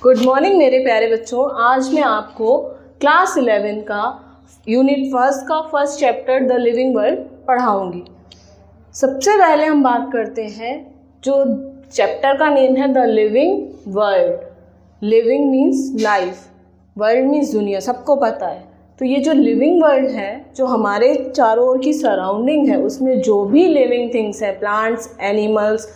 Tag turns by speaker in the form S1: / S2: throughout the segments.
S1: Good morning मेरे प्यारे बच्चों। आज मैं आपको क्लास 11 का यूनिट फर्स्ट का first chapter the living world पढ़ाऊंगी। सबसे पहले हम बात करते हैं, जो चैप्टर का नेम है the living world. Living means life, world means दुनिया, सबको पता है। तो ये जो लिविंग वर्ल्ड है, जो हमारे चारों ओर की सराउंडिंग है, उसमें जो भी लिविंग थिंग्स हैं, प्लांट्स, एनिमल्स,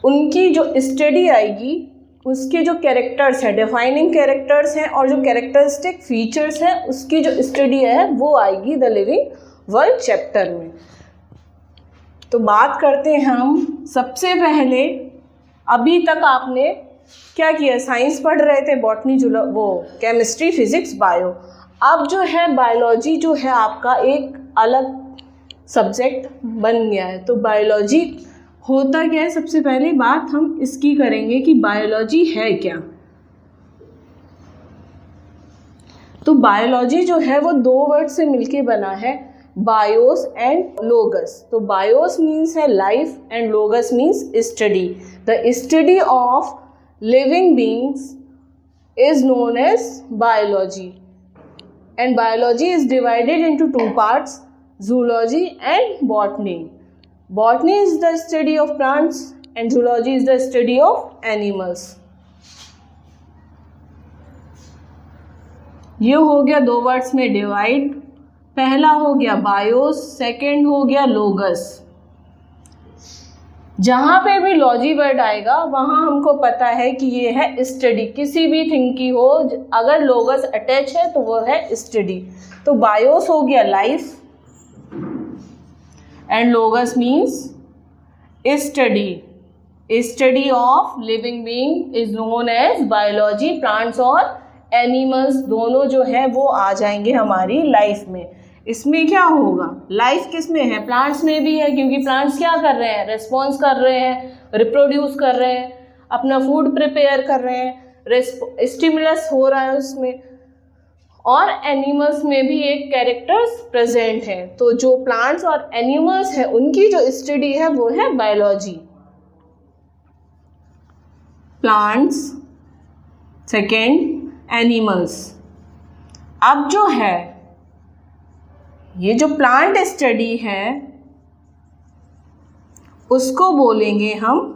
S1: उनकी जो स्टडी आएगी, उसके जो कैरेक्टर्स हैं, डिफाइनिंग कैरेक्टर्स हैं और जो कैरेक्टरिस्टिक फीचर्स हैं, उसकी जो स्टडी है वो आएगी द लिविंग वर्ल्ड चैप्टर में। तो बात करते हैं हम सबसे पहले। अभी तक आपने क्या किया? साइंस पढ़ रहे थे, बॉटनी, वो केमिस्ट्री, फिजिक्स, बायो। अब जो है बायोलॉजी जो है आपका एक अलग सब्जेक्ट बन गया है। तो बायोलॉजी होता क्या है? सबसे पहले बात हम इसकी करेंगे कि बायोलॉजी है क्या। तो बायोलॉजी जो है वो दो वर्ड से मिलके बना है, बायोस एंड लोगस। तो बायोस मीन्स है life and logos means study. The study of living beings is known as biology, and biology is divided into two parts, zoology and botany. Botany is the study of plants and zoology is the study of animals. ये हो गया दो words में divide. पहला हो गया BIOS, second हो गया लोगस। जहाँ पे भी लॉजी वर्ड आएगा वहाँ हमको पता है कि ये है स्टडी, किसी भी थिंग की हो, अगर लोगस अटैच है तो वो है स्टडी। तो बायोस हो गया life and logos means study. Study of living being is known as biology. Plants और animals दोनों जो है वो आ जाएंगे हमारी लाइफ में। इसमें क्या होगा? लाइफ किस में है? प्लांट्स में भी है, क्योंकि प्लांट्स क्या कर रहे हैं? रिस्पॉन्स कर रहे हैं, रिप्रोड्यूस कर रहे हैं, अपना फूड प्रिपेयर कर रहे हैं, स्टिमुलस हो रहा है उसमें। और एनिमल्स में भी एक कैरेक्टर्स प्रेजेंट हैं। तो जो प्लांट्स और एनिमल्स हैं उनकी जो स्टडी है वो है बायोलॉजी। Plants, second animals. अब जो है ये जो प्लांट स्टडी है उसको बोलेंगे हम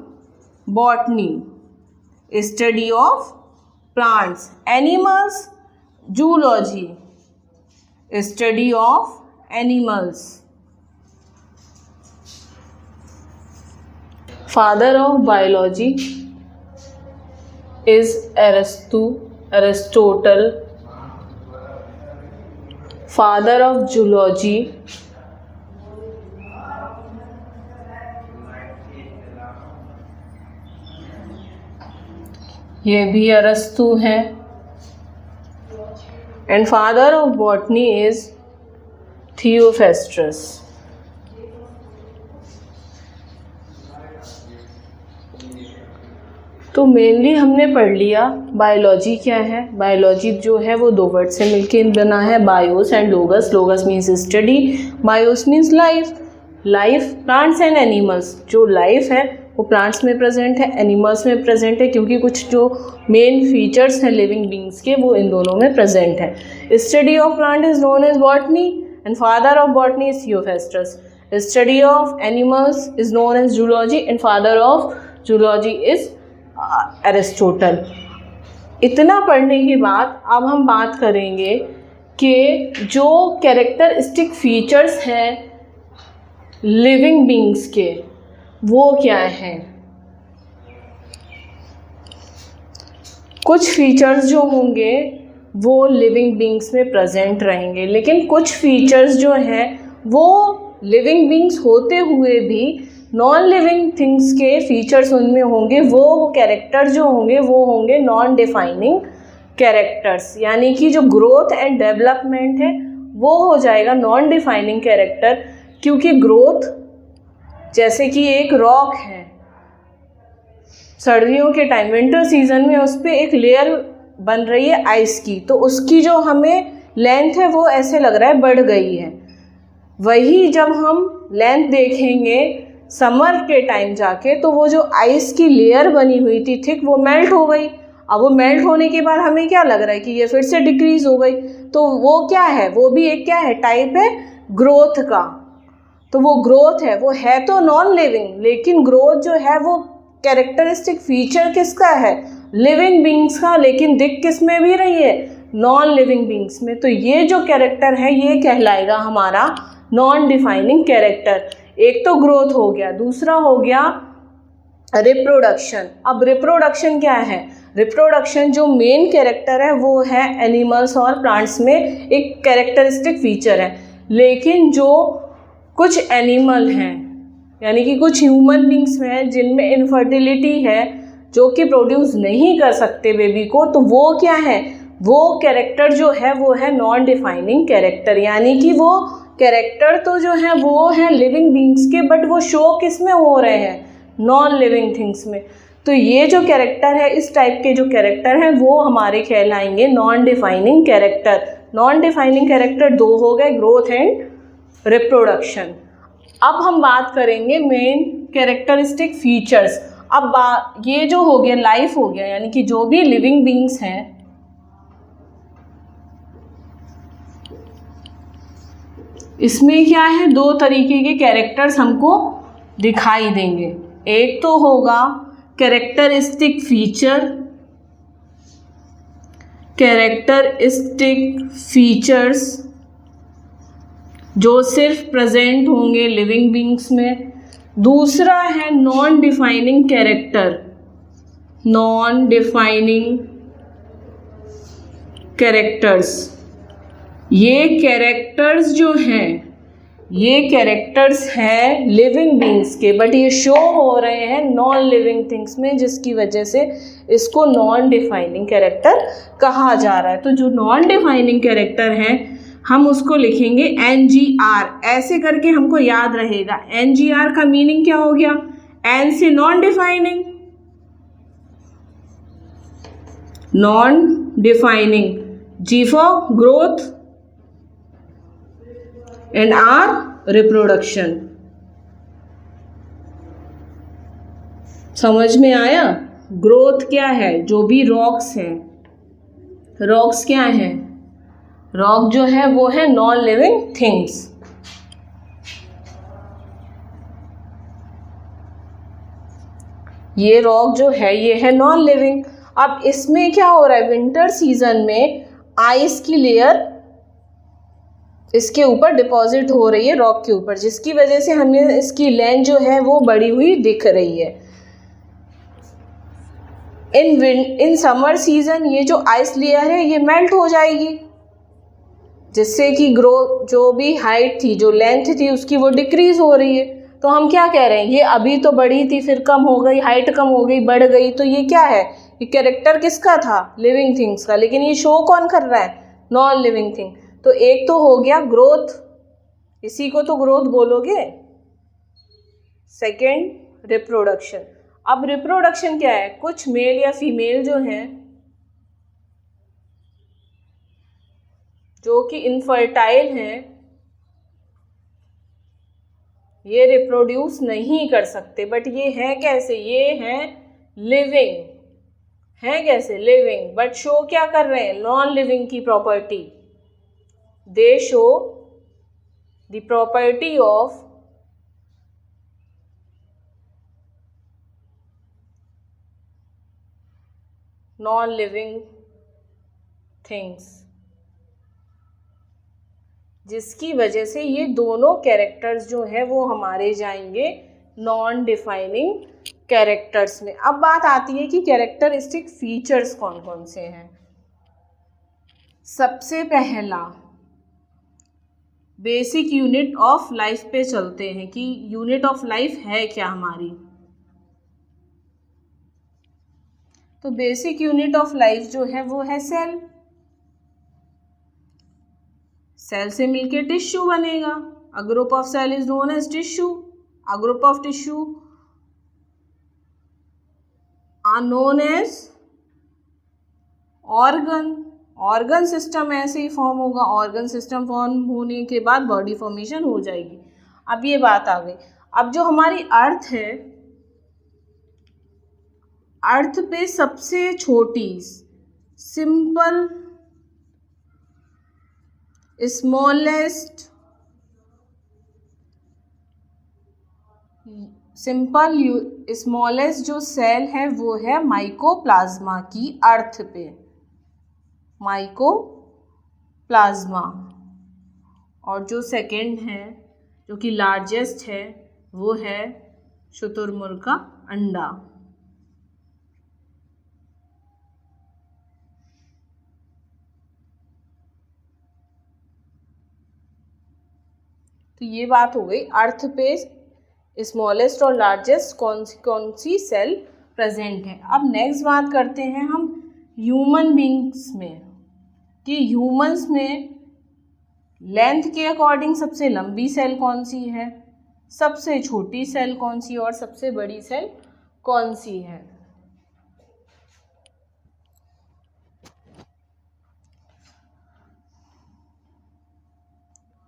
S1: botany, study of plants. Animals, zoology, study of animals. Father of biology is Aristotle. Father of zoology ये भी अरस्तु है। And father of botany is Theophrastus. तो मेनली हमने पढ़ लिया बायोलॉजी क्या है। बायोलॉजी जो है वो दो वर्ड से मिलके बना है, BIOS and लोगस। लोगस means study, BIOS means life. Life, plants and animals. जो लाइफ है वो प्लांट्स में प्रेजेंट है, एनिमल्स में प्रेजेंट है, क्योंकि कुछ जो मेन फीचर्स हैं लिविंग बींग्स के वो इन दोनों में प्रेजेंट है। Study of plant is known as botany and father of botany is Theophrastus. Study of animals is known as zoology and father of zoology is Aristotle. इतना पढ़ने के बाद अब हम बात करेंगे कि जो कैरेक्टरिस्टिक फीचर्स हैं लिविंग बींग्स के वो क्या हैं। कुछ फीचर्स जो होंगे वो लिविंग बींग्स में प्रेजेंट रहेंगे, लेकिन कुछ फीचर्स जो हैं वो लिविंग बींग्स होते हुए भी नॉन लिविंग थिंग्स के फीचर्स उनमें होंगे। वो कैरेक्टर जो होंगे वो होंगे नॉन डिफाइनिंग कैरेक्टर्स, यानी कि जो ग्रोथ एंड डेवलपमेंट है वो हो जाएगा नॉन डिफाइनिंग कैरेक्टर। क्योंकि ग्रोथ जैसे कि एक रॉक है, सर्दियों के टाइम, विंटर सीजन में उस पर एक लेयर बन रही है आइस की, तो उसकी जो हमें लेंथ है वो ऐसे लग रहा है बढ़ गई है। वही जब हम लेंथ देखेंगे समर के टाइम जाके, तो वो जो आइस की लेयर बनी हुई थी थिक, वो मेल्ट हो गई। अब वो मेल्ट होने के बाद हमें क्या लग रहा है कि ये फिर से डिक्रीज हो गई, तो वो क्या है, वो भी एक क्या है, टाइप है ग्रोथ का। तो वो ग्रोथ है, वो है तो नॉन लिविंग, लेकिन ग्रोथ जो है वो कैरेक्टरिस्टिक फीचर किसका है, लिविंग बींग्स का, लेकिन दिख किस में भी रही है, नॉन लिविंग बींग्स में। तो ये जो कैरेक्टर है ये कहलाएगा हमारा नॉन डिफाइनिंग कैरेक्टर। एक तो ग्रोथ हो गया, दूसरा हो गया रिप्रोडक्शन। अब रिप्रोडक्शन क्या है, रिप्रोडक्शन जो मेन कैरेक्टर है वो है एनिमल्स और प्लांट्स में एक कैरेक्टरिस्टिक फीचर है, लेकिन जो कुछ एनिमल हैं यानी कि कुछ ह्यूमन बींग्स हैं जिनमें इनफर्टिलिटी है, जो कि प्रोड्यूस नहीं कर सकते बेबी को, तो वो क्या है, वो कैरेक्टर जो है वो है नॉन डिफाइनिंग कैरेक्टर। यानी कि वो कैरेक्टर तो जो है वो है लिविंग बींग्स के, बट वो शो किस में हो रहे हैं, नॉन लिविंग थिंग्स में। तो ये जो कैरेक्टर है, इस टाइप के जो कैरेक्टर हैं वो हमारे कहलाएंगे non defining character. Non defining character दो हो गए, ग्रोथ एंड रिप्रोडक्शन। अब हम बात करेंगे मेन कैरेक्टरिस्टिक फीचर्स। अब ये जो हो गया लाइफ हो गया, यानी कि जो भी लिविंग बींग्स हैं, इसमें क्या है, दो तरीके के कैरेक्टर्स हमको दिखाई देंगे। एक तो होगा कैरेक्टरिस्टिक फीचर, कैरेक्टरिस्टिक फीचर्स जो सिर्फ प्रेजेंट होंगे लिविंग बींग्स में। दूसरा है non defining character, non defining characters. ये कैरेक्टर्स जो हैं, ये कैरेक्टर्स हैं लिविंग बींग्स के, बट ये शो हो रहे हैं नॉन लिविंग थिंग्स में, जिसकी वजह से इसको नॉन डिफाइनिंग कैरेक्टर कहा जा रहा है। तो जो नॉन डिफाइनिंग कैरेक्टर हैं हम उसको लिखेंगे NGR, ऐसे करके हमको याद रहेगा। NGR का मीनिंग क्या हो गया, N से non defining, non defining, G for growth and R reproduction. समझ में आया। ग्रोथ क्या है, जो भी रॉक्स हैं, रॉक्स क्या हैं, रॉक जो है वो है नॉन लिविंग थिंग्स। ये रॉक जो है ये है नॉन लिविंग। अब इसमें क्या हो रहा है, विंटर सीजन में आइस की लेयर इसके ऊपर डिपॉजिट हो रही है रॉक के ऊपर, जिसकी वजह से हमें इसकी लेंथ जो है वो बढ़ी हुई दिख रही है। इन समर सीजन ये जो आइस लेयर है ये मेल्ट हो जाएगी, जिससे कि ग्रोथ जो भी हाइट थी, जो लेंथ थी उसकी, वो डिक्रीज हो रही है। तो हम क्या कह रहे हैं, ये अभी तो बढ़ी थी फिर कम हो गई, हाइट कम हो गई बढ़ गई, तो ये क्या है, ये कैरेक्टर किसका था, लिविंग थिंग्स का, लेकिन ये शो कौन कर रहा है, नॉन लिविंग थिंग। तो एक तो हो गया ग्रोथ, इसी को तो ग्रोथ बोलोगे। Second reproduction. अब रिप्रोडक्शन क्या है, कुछ मेल या फीमेल जो हैं जो कि इनफर्टाइल हैं, ये रिप्रोड्यूस नहीं कर सकते, बट ये है कैसे, ये हैं लिविंग, है कैसे, लिविंग, बट शो क्या कर रहे हैं, नॉन लिविंग की property. They show the property of non living things, जिसकी वजह से ये दोनों कैरेक्टर्स जो है वो हमारे जाएंगे नॉन डिफाइनिंग कैरेक्टर्स में। अब बात आती है कि कैरेक्टरिस्टिक फीचर्स कौन कौन से हैं। सबसे पहला बेसिक यूनिट ऑफ लाइफ पे चलते हैं कि यूनिट ऑफ लाइफ है क्या हमारी। तो बेसिक यूनिट ऑफ लाइफ जो है वो है सेल। सेल से मिलके टिश्यू बनेगा। A group of cell is known as tissue. A group of tissue are known as organ. Organ system ऐसे ही फॉर्म होगा। ऑर्गन सिस्टम फॉर्म होने के बाद बॉडी फॉर्मेशन हो जाएगी। अब ये बात आ गई। अब जो हमारी अर्थ है, अर्थ पे सबसे छोटी, सिंपल, स्मॉलेस्ट, स्मॉलेस्ट जो सेल है वो है माइकोप्लाज्मा की अर्थ पे, माइकोप्लाज्मा। और जो सेकंड है जो कि लार्जेस्ट है वो है शुतुरमुर्ग का अंडा। तो ये बात हो गई अर्थ पे स्मॉलेस्ट और लार्जेस्ट कौन सी सेल प्रेजेंट है। अब नेक्स्ट बात करते हैं हम ह्यूमन बींग्स में कि ह्यूमंस में लेंथ के अकॉर्डिंग सबसे लंबी सेल कौन सी है, सबसे छोटी सेल कौन सी और सबसे बड़ी सेल कौन सी है।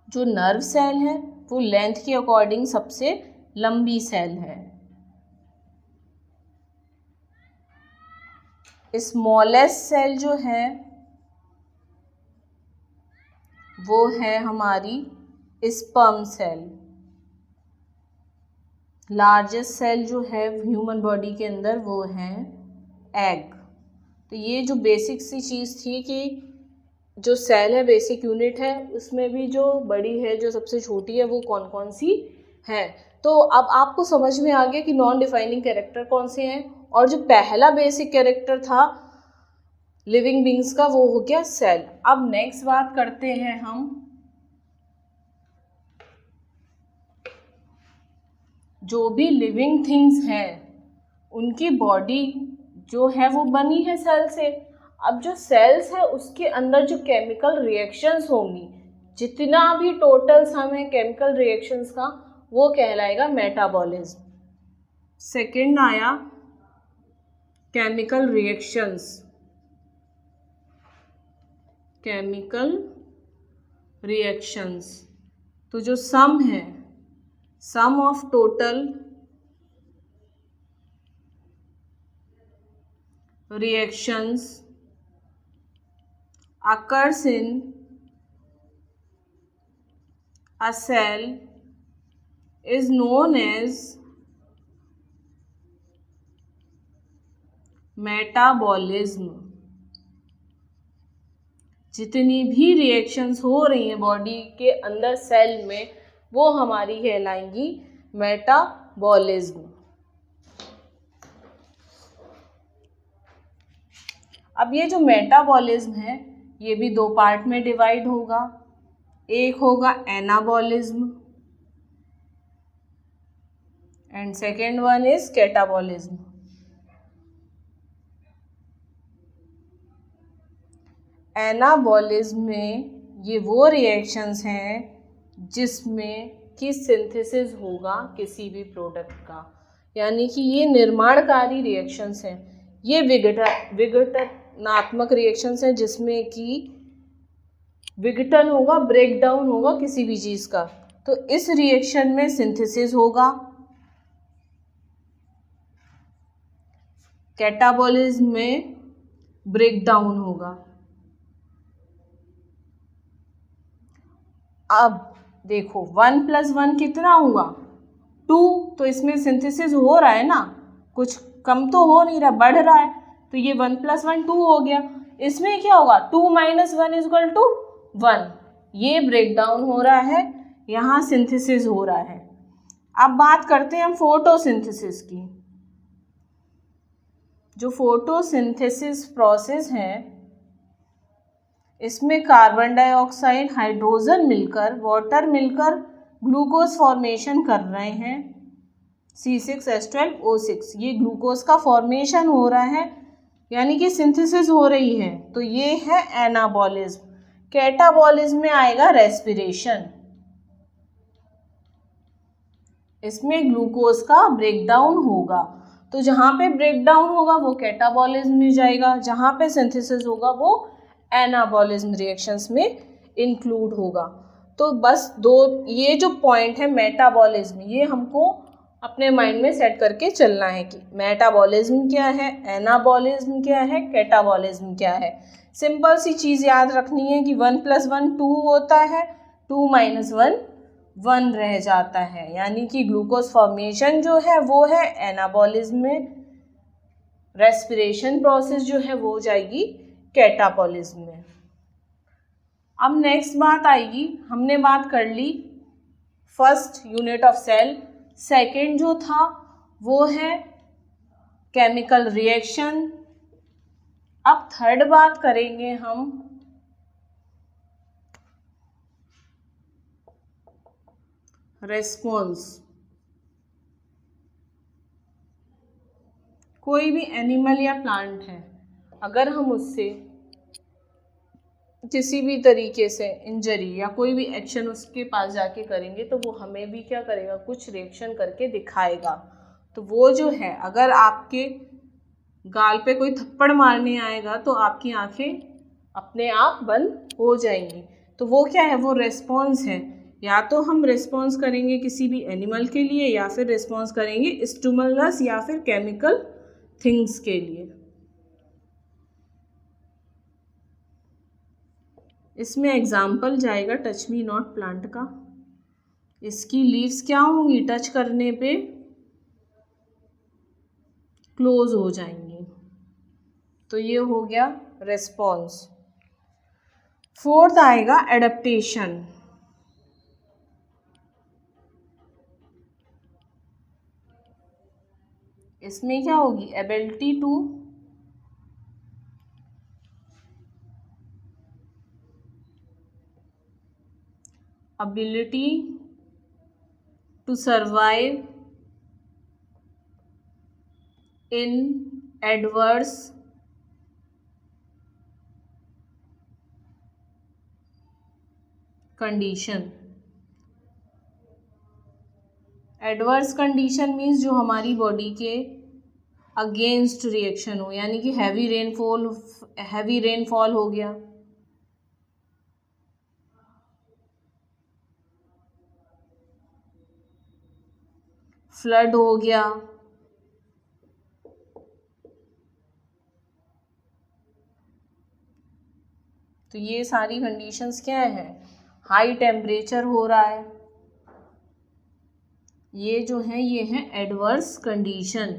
S1: जो नर्व सेल है वो लेंथ के अकॉर्डिंग सबसे लंबी सेल है। स्मॉलेस्ट सेल जो है वो है हमारी स्पर्म सेल। लार्जेस्ट सेल जो है ह्यूमन बॉडी के अंदर वो है एग। तो ये जो बेसिक सी चीज़ थी कि जो सेल है बेसिक यूनिट है, उसमें भी जो बड़ी है जो सबसे छोटी है वो कौन कौन सी है। तो अब आपको समझ में आ गया कि नॉन डिफाइनिंग कैरेक्टर कौन से हैं, और जो पहला बेसिक कैरेक्टर था लिविंग बींग्स का वो हो गया सेल। अब नेक्स्ट बात करते हैं हम जो भी लिविंग थिंग्स हैं उनकी बॉडी जो है वो बनी है सेल से। अब जो सेल्स है उसके अंदर जो केमिकल रिएक्शंस होंगी, जितना भी टोटल सम है केमिकल रिएक्शंस का, वो कहलाएगा मेटाबॉलिज्म। सेकंड आया केमिकल रिएक्शंस, केमिकल रिएक्शंस। तो जो सम है, sum of total reactions occurs in a cell is known as metabolism. जितनी भी रिएक्शंस हो रही हैं बॉडी के अंदर सेल में वो हमारी कहलाएंगी मेटाबॉलिज्म। अब ये जो मेटाबॉलिज्म है ये भी दो पार्ट में डिवाइड होगा। एक होगा anabolism and second one is catabolism. Anabolism में ये वो रिएक्शंस हैं जिसमें कि सिंथेसिस होगा किसी भी प्रोडक्ट का, यानी कि ये निर्माणकारी रिएक्शंस हैं। ये विघटनात्मक रिएक्शंस हैं जिसमें कि विघटन होगा, ब्रेकडाउन होगा किसी भी चीज़ का। तो इस रिएक्शन में सिंथेसिस होगा। कैटाबॉलिज्म में ब्रेकडाउन होगा। अब देखो 1 + 1 कितना हुआ 2, तो इसमें सिंथेसिस हो रहा है ना, कुछ कम तो हो नहीं रहा, बढ़ रहा है। तो ये 1 + 1 2 हो गया। इसमें क्या होगा 2 - 1 = 1। ये ब्रेकडाउन हो रहा है, यहाँ सिंथेसिस हो रहा है। अब बात करते हैं हम फोटोसिंथेसिस की। जो फोटोसिंथेसिस प्रोसेस है इसमें कार्बन डाइऑक्साइड, हाइड्रोजन मिलकर, वाटर मिलकर ग्लूकोज फॉर्मेशन कर रहे हैं C6H12O6। ये ग्लूकोज का फॉर्मेशन हो रहा है, यानी कि सिंथेसिस हो रही है। तो ये है एनाबॉलिज्म। कैटाबॉलिज्म में आएगा रेस्पिरेशन। इसमें ग्लूकोज का ब्रेकडाउन होगा। तो जहाँ पे ब्रेकडाउन होगा वो कैटाबॉलिज्म में जाएगा, जहाँ पे सिंथेसिस होगा वो एनाबॉलिज्म रिएक्शंस में इंक्लूड होगा। तो बस दो ये जो पॉइंट है मेटाबॉलिज्म, ये हमको अपने माइंड में सेट करके चलना है कि मेटाबॉलिज्म क्या है, एनाबॉलिज्म क्या है, कैटाबॉलिज्म क्या है। सिंपल सी चीज़ याद रखनी है कि 1 + 1 2 होता है, 2 - 1 1 रह जाता है, यानी कि ग्लूकोज फॉर्मेशन जो है वो है एनाबॉलिज्म में, रेस्पिरेशन प्रोसेस जो है वो हो जाएगी कैटाबॉलिज्म में। अब नेक्स्ट बात आएगी, हमने बात कर ली first unit of cell, second जो था वो है केमिकल रिएक्शन। अब थर्ड बात करेंगे हम रेस्पॉन्स। कोई भी एनिमल या प्लांट है, अगर हम उससे किसी भी तरीके से इंजरी या कोई भी एक्शन उसके पास जाके करेंगे तो वो हमें भी क्या करेगा, कुछ रिएक्शन करके दिखाएगा। तो वो जो है, अगर आपके गाल पे कोई थप्पड़ मारने आएगा तो आपकी आंखें अपने आप बंद हो जाएंगी। तो वो क्या है, वो रेस्पॉन्स है। या तो हम रिस्पॉन्स करेंगे किसी भी एनिमल के लिए, या फिर रिस्पॉन्स करेंगे स्टिमुलस या फिर केमिकल थिंग्स के लिए। इसमें एग्जाम्पल जाएगा टच मी नॉट प्लांट का। इसकी लीव्स क्या होंगी, टच करने पे क्लोज हो जाएंगी। तो ये हो गया रेस्पॉन्स। फोर्थ आएगा एडेप्टेशन। इसमें क्या होगी, ability to survive in adverse condition. Adverse condition means जो हमारी बॉडी के अगेंस्ट रिएक्शन हो, यानी कि हैवी रेनफॉल हो गया, फ्लड हो गया, तो ये सारी कंडीशंस क्या है, हाई टेम्परेचर हो रहा है, ये जो है ये है एडवर्स कंडीशन।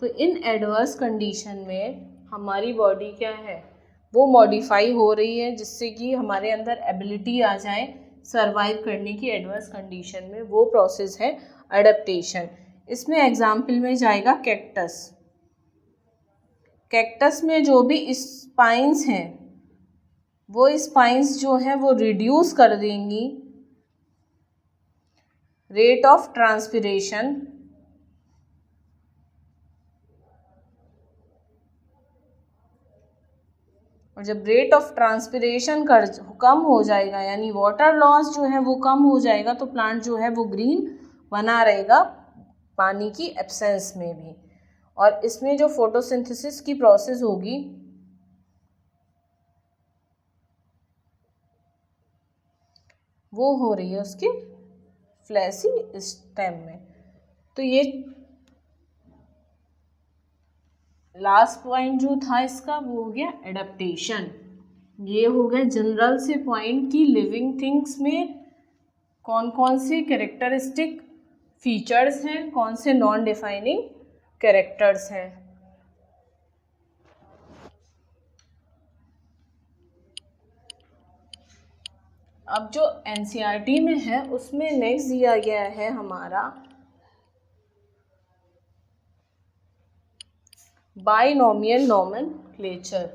S1: तो इन एडवर्स कंडीशन में हमारी बॉडी क्या है, वो मॉडिफाई हो रही है, जिससे कि हमारे अंदर एबिलिटी आ जाए सरवाइव करने की एडवर्स कंडीशन में। वो प्रोसेस है एडेप्टेशन। इसमें एग्जाम्पल में जाएगा कैक्टस। कैक्टस में जो भी स्पाइंस हैं, वो स्पाइंस जो है वो रिड्यूस कर देंगी रेट ऑफ ट्रांसपिरेशन, और जब रेट ऑफ ट्रांसपिरेशन कम हो जाएगा, यानी वाटर लॉस जो है वो कम हो जाएगा, तो प्लांट जो है वो ग्रीन बना रहेगा पानी की एब्सेंस में भी। और इसमें जो फोटोसिंथेसिस की प्रोसेस होगी वो हो रही है उसके फ्लैशी स्टेम में। तो ये लास्ट पॉइंट जो था इसका वो हो गया एडेप्टेशन। ये हो गया जनरल से पॉइंट की लिविंग थिंग्स में कौन कौन से कैरेक्टरिस्टिक फीचर्स हैं, कौन से नॉन डिफाइनिंग कैरेक्टर्स हैं। अब जो एनसीईआरटी में है उसमें नेक्स्ट दिया गया है हमारा बाइनोमियल नोमेनक्लेचर।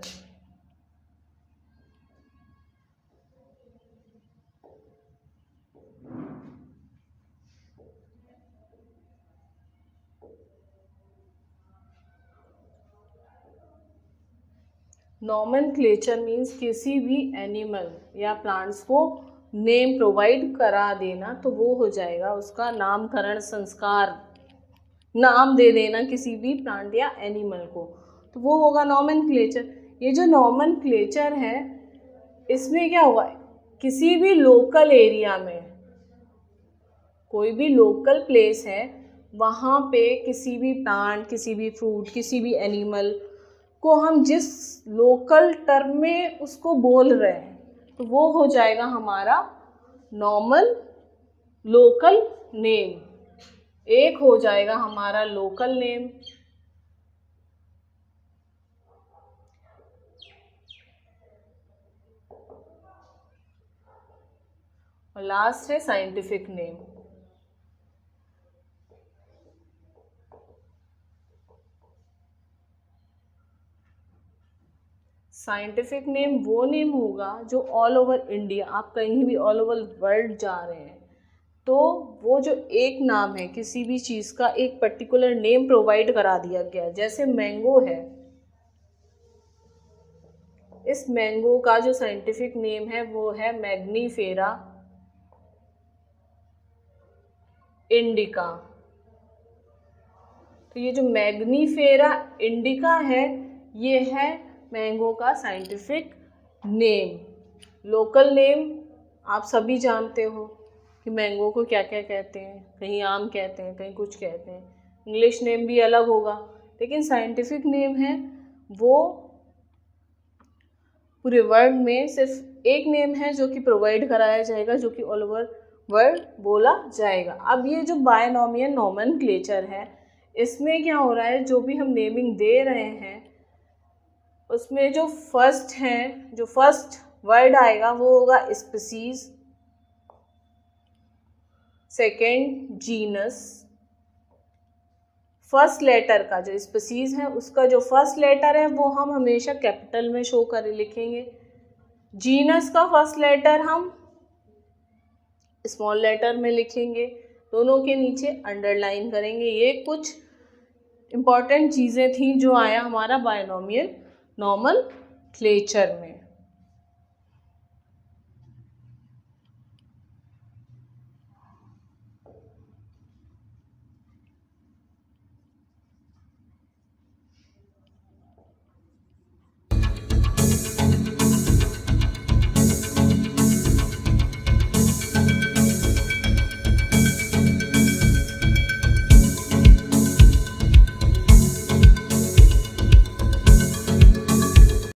S1: नोमेनक्लेचर मीन्स किसी भी एनिमल या प्लांट्स को नेम प्रोवाइड करा देना, तो वो हो जाएगा उसका नामकरण संस्कार, नाम दे देना किसी भी प्लांट या एनिमल को, तो वो होगा नोमेनक्लेचर। ये जो नोमेनक्लेचर है इसमें क्या होगा, किसी भी लोकल एरिया में कोई भी लोकल प्लेस है वहाँ पे किसी भी प्लांट, किसी भी फ्रूट, किसी भी एनिमल को हम जिस लोकल टर्म में उसको बोल रहे हैं तो वो हो जाएगा हमारा नॉर्मल लोकल नेम। एक हो जाएगा हमारा लोकल नेम, और लास्ट है साइंटिफिक नेम। साइंटिफिक नेम वो नेम होगा जो ऑल ओवर इंडिया, आप कहीं भी ऑल ओवर वर्ल्ड जा रहे हैं तो वो जो एक नाम है किसी भी चीज़ का, एक पर्टिकुलर नेम प्रोवाइड करा दिया गया। जैसे मैंगो है, इस मैंगो का जो साइंटिफिक नेम है वो है मैग्नीफेरा इंडिका। तो ये जो मैग्नीफेरा इंडिका है ये है मैंगो का साइंटिफिक नेम। लोकल नेम आप सभी जानते हो कि मैंगो को क्या क्या कहते हैं, कहीं आम कहते हैं, कहीं कुछ कहते हैं, इंग्लिश नेम भी अलग होगा, लेकिन साइंटिफिक नेम है वो पूरे वर्ल्ड में सिर्फ एक नेम है जो कि प्रोवाइड कराया जाएगा, जो कि ऑल ओवर वर्ल्ड बोला जाएगा। अब ये जो बायनॉमियल नोमेनक्लेचर है इसमें क्या हो रहा है, जो भी हम नेमिंग दे रहे हैं उसमें जो फर्स्ट वर्ड आएगा वो होगा species, second genus. First letter का जो स्पीसीज है उसका जो फर्स्ट लेटर है वो हम हमेशा कैपिटल में शो कर लिखेंगे। जीनस का फर्स्ट लेटर हम स्मॉल लेटर में लिखेंगे, दोनों के नीचे अंडरलाइन करेंगे। ये कुछ इम्पॉर्टेंट चीज़ें थी जो आया हमारा बायनॉमियल नोमेनक्लेचर में।